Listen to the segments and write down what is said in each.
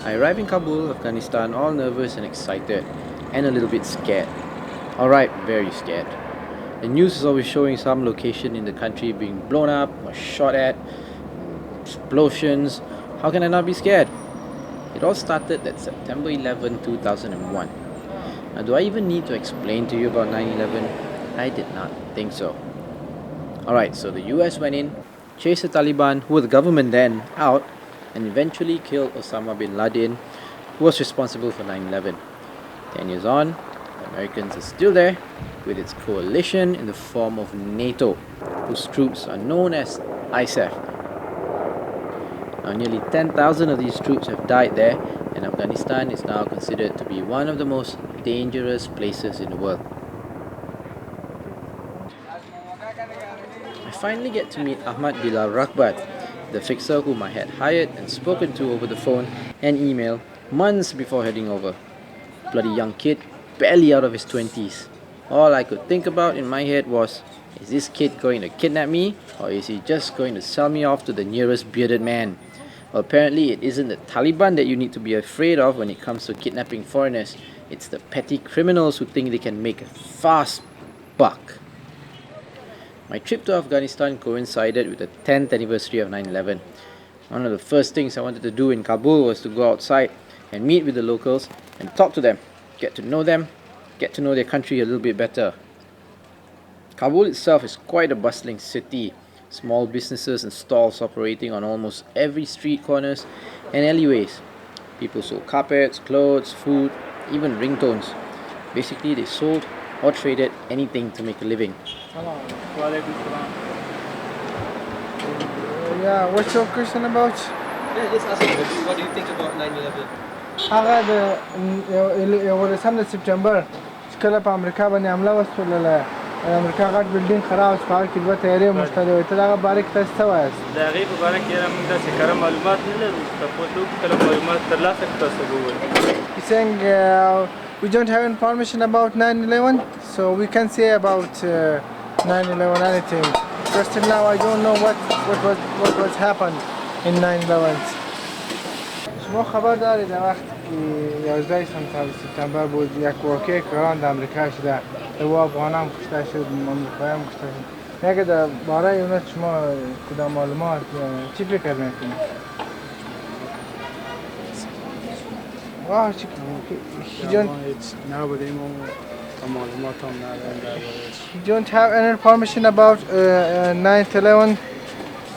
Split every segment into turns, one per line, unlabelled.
I arrive in Kabul, Afghanistan, all nervous and excited, and a little bit scared. Alright, very scared. The news is always showing some location in the country being blown up or shot at, explosions. How can I not be scared? It all started that September 11, 2001. Now, do I even need to explain to you about 9/11? I did not think so. Alright, so the US went in, chased the Taliban, who were the government then, out, and eventually killed Osama bin Laden, who was responsible for 9/11. 10 years on, the Americans are still there, with its coalition in the form of NATO, whose troops are known as ISAF. Now, nearly 10,000 of these troops have died there, and Afghanistan is now considered to be one of the most dangerous places in the world. I finally get to meet Ahmad Bilal Rakbat, the fixer whom I had hired and spoken to over the phone and email months before heading over. Bloody young kid, barely out of his 20s. All I could think about in my head was, is this kid going to kidnap me, or is he just going to sell me off to the nearest bearded man? Well, apparently it isn't the Taliban that you need to be afraid of when it comes to kidnapping foreigners. It's the petty criminals who think they can make a fast buck. My trip to Afghanistan coincided with the 10th anniversary of 9/11. One of the first things I wanted to do in Kabul was to go outside and meet with the locals and talk to them, get to know them, get to know their country a little bit better. Kabul itself is quite a bustling city, small businesses and stalls operating on almost every street corners and alleyways. People sold carpets, clothes, food, even ringtones. Basically, they sold or traded anything to make a living.
Yeah, what's your question about?
Yeah, just ask me, what do you think about 9/11?
هغه د 11 سپټمبر چې کله په امریکا باندې حمله وسوله امریکا غټ بلډینګ خراب شو هغه کې دوه تیارې مشتري وي ته دغه باره کې تاسو څه وایاست
د هغې په باره کې موږ داسې کره معلومات نه لرو تاسو کله معلومات ترلاسه کړو تاسو ووایئ.
He's saying we don't have information about 9/11 so we can say about 9/11 anything. Because till now I don't know what was happened in 9/11. شما خبر دارید در وقت که 11 سپتامبر بود یک واقعه کلان در امریکا شده دو افغان هم کشته شد امریکایی هم کشته شد اگه در باره اونا شما کدام معلومات چی فکر میکنید؟ واه چی You don't have any information about 9/11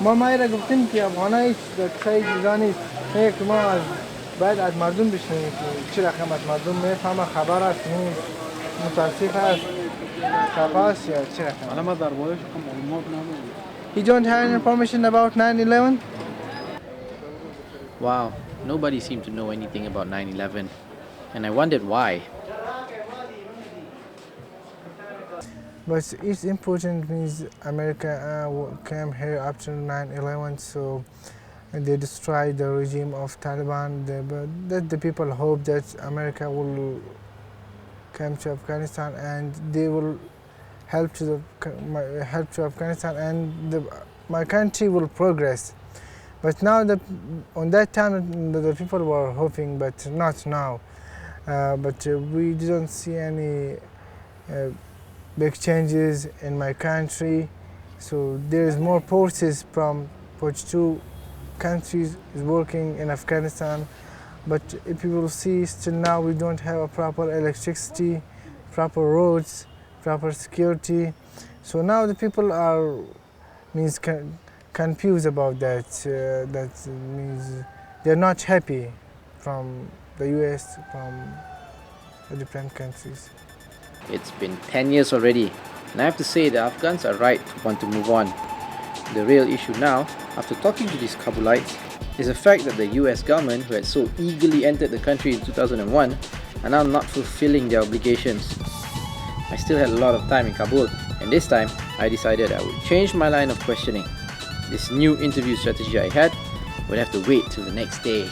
ما را گفتیم که افغانایی در سای جزانی که ما باید از مردم بشنیم چی رقم از مردم میفهمه خبر است نیست متاسف است خباست یا چی رقم حالا ما در باید معلومات نداریم. You don't have any information about 9/11?
Wow, nobody seemed to know anything about 9/11, and I wondered why.
But it's important means America came here after 9/11 so they destroyed the regime of Taliban. The people hope that America will come to Afghanistan and they will help to Afghanistan and my country will progress. But now on that time the people were hoping, but not now. But we didn't see any big changes in my country. So there is more forces from 42 countries is working in Afghanistan. But if you will see, still now we don't have a proper electricity, proper roads, proper security. So now the people are confused about that. That means they're not happy from the US, from the different countries.
It's been 10 years already, and I have to say the Afghans are right to want to move on. The real issue now, after talking to these Kabulites, is the fact that the US government, who had so eagerly entered the country in 2001, are now not fulfilling their obligations. I still had a lot of time in Kabul, and this time I decided I would change my line of questioning. This new interview strategy I had would have to wait till the next day.